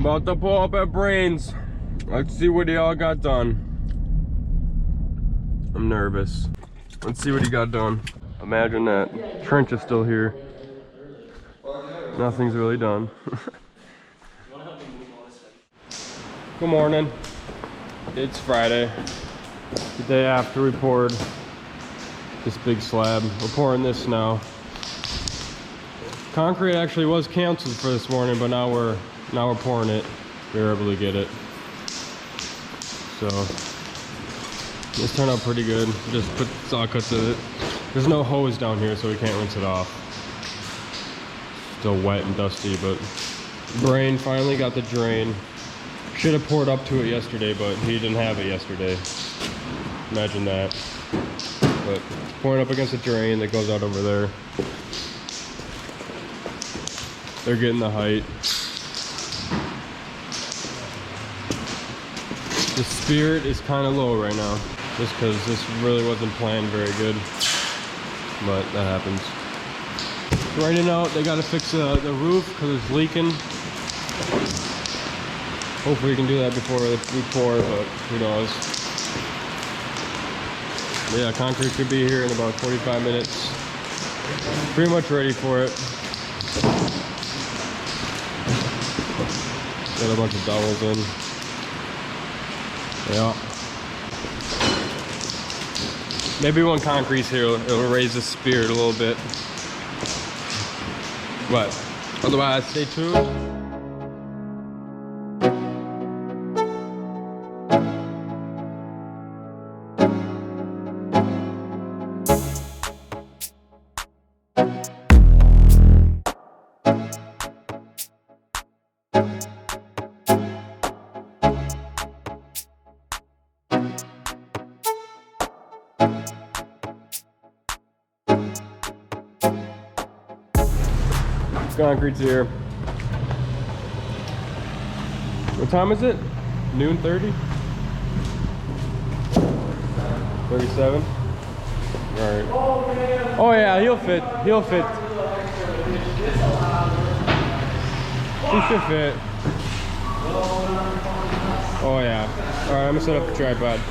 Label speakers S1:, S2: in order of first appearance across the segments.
S1: About to pull up at Brains. Let's see what he all got done. I'm nervous. Let's see what he got done. Imagine that. Trench is still here. Nothing's really done. Good morning. It's Friday. The day after we poured this big slab. We're pouring this now. Concrete actually was canceled for this morning, but now we're pouring it. We were able to get it. So this turned out pretty good. Just put saw cuts in it. There's no hose down here, so we can't rinse it off. Still wet and dusty, but Brain finally got the drain. Should have poured up to it yesterday, but he didn't have it yesterday. Imagine that. But pouring up against the drain that goes out over there. They're getting the height. The spirit is kind of low right now, just because this really wasn't planned very good, but that happens. It's raining out. They got to fix the roof because it's leaking. Hopefully we can do that before we pour, but who knows. But yeah, concrete should be here in about 45 minutes. Pretty much ready for it. Got a bunch of dowels in. Yeah. Maybe when concrete's here, it'll raise the spirit a little bit. But otherwise, stay tuned. Concrete's here. What time is it? Noon 30? 37? Alright. Oh yeah, he'll fit. He'll fit. He should fit. Oh yeah. Alright, I'm gonna set up the tripod.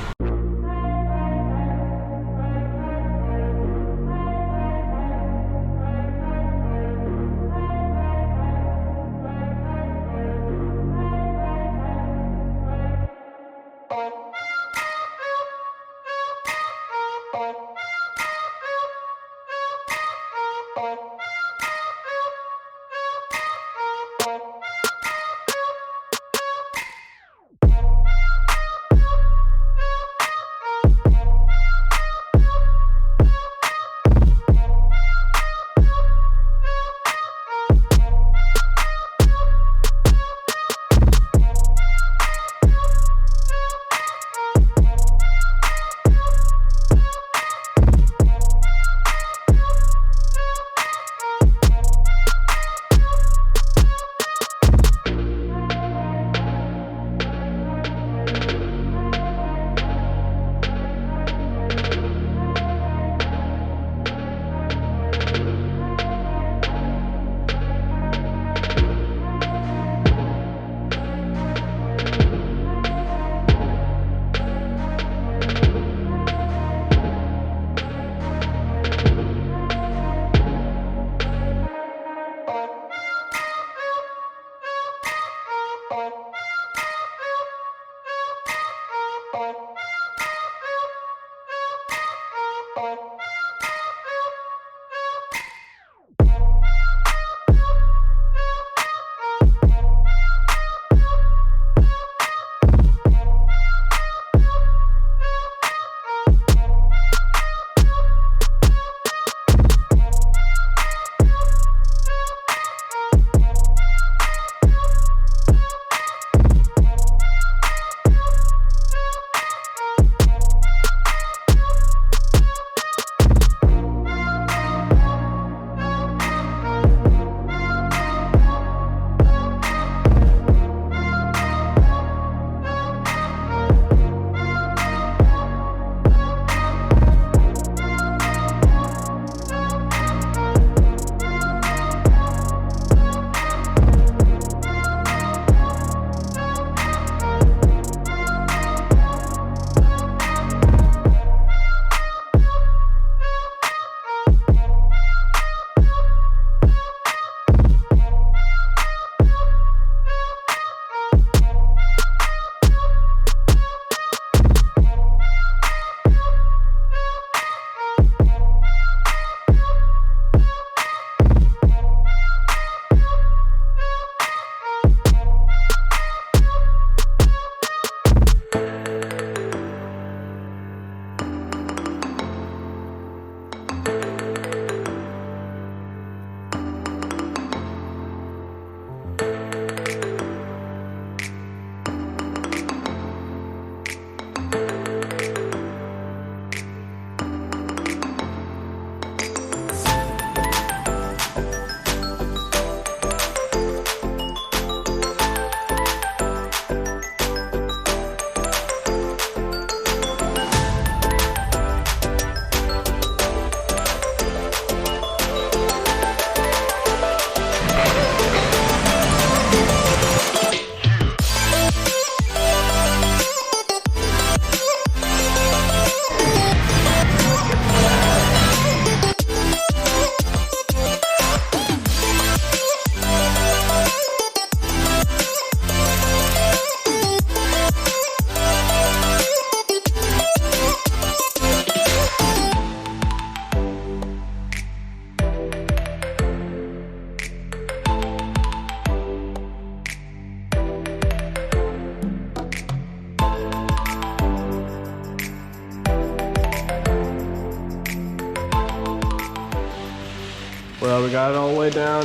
S1: Well, we got it all the way down,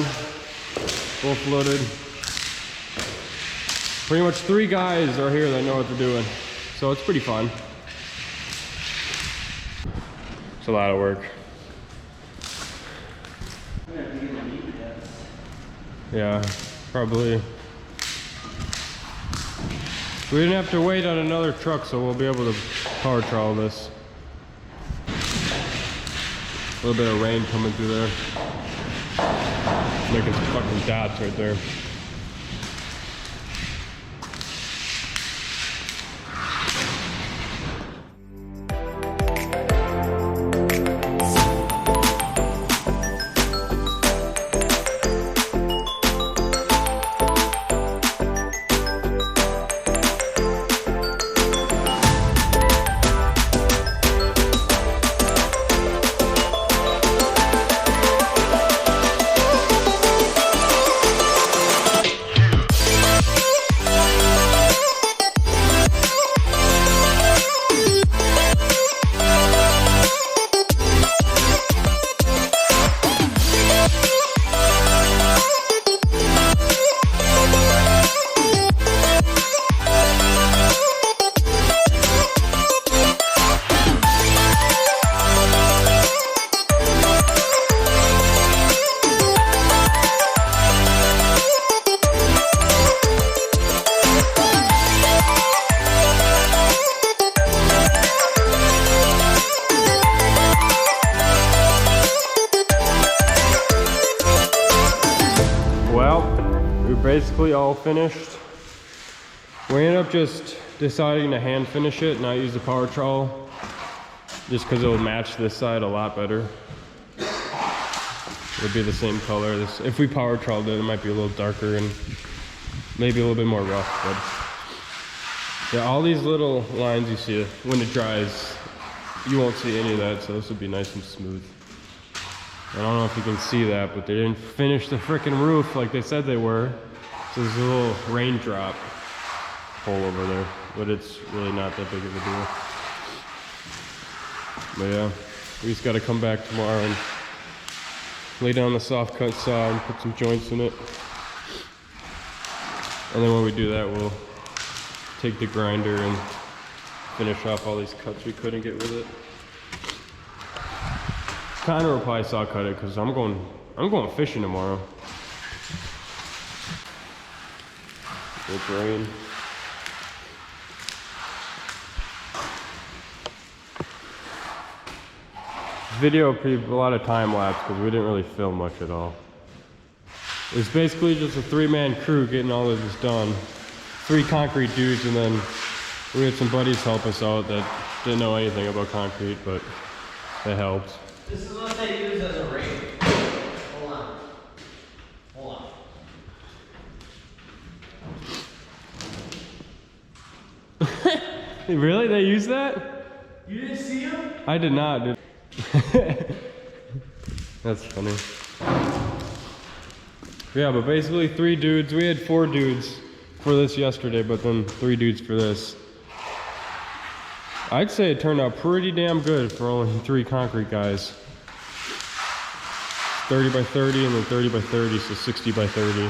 S1: both loaded. Pretty much 3 guys are here that know what they're doing, so it's pretty fun. It's a lot of work. Yeah, probably. We didn't have to wait on another truck, so we'll be able to power trowel this. A little bit of rain coming through there. Making some fucking dots right there. Basically all finished. We ended up just deciding to hand finish it, not use the power trowel, just because it will match this side a lot better. It'll be the same color. If we power troweled it, it might be a little darker and maybe a little bit more rough, but yeah, all these little lines you see, when it dries, you won't see any of that, so this will be nice and smooth. I don't know if you can see that, but they didn't finish the frickin' roof like they said they were. So there's a little raindrop hole over there, but it's really not that big of a deal. But yeah, we just gotta come back tomorrow and lay down the soft cut saw and put some joints in it. And then when we do that, we'll take the grinder and finish off all these cuts we couldn't get with it. Connor will probably saw cut it because I'm going fishing tomorrow. It's rain. Video a lot of time lapse because we didn't really film much at all. It's basically just a 3-man crew getting all of this done. 3 concrete dudes, and then we had some buddies help us out that didn't know anything about concrete, but they helped.
S2: This is what they use as a rake. Hold on. Hold on.
S1: Really? They use that?
S2: You didn't see him?
S1: I did not, dude. That's funny. Yeah, but basically 3 dudes. We had 4 dudes for this yesterday, but then 3 dudes for this. I'd say it turned out pretty damn good for only 3 concrete guys. 30 by 30 and then 30 by 30, so 60 by 30.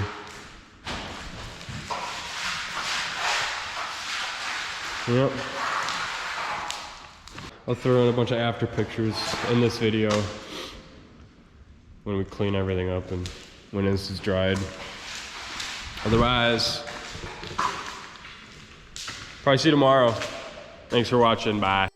S1: Yep. I'll throw in a bunch of after pictures in this video when we clean everything up and when this is dried. Otherwise, probably see you tomorrow. Thanks for watching. Bye.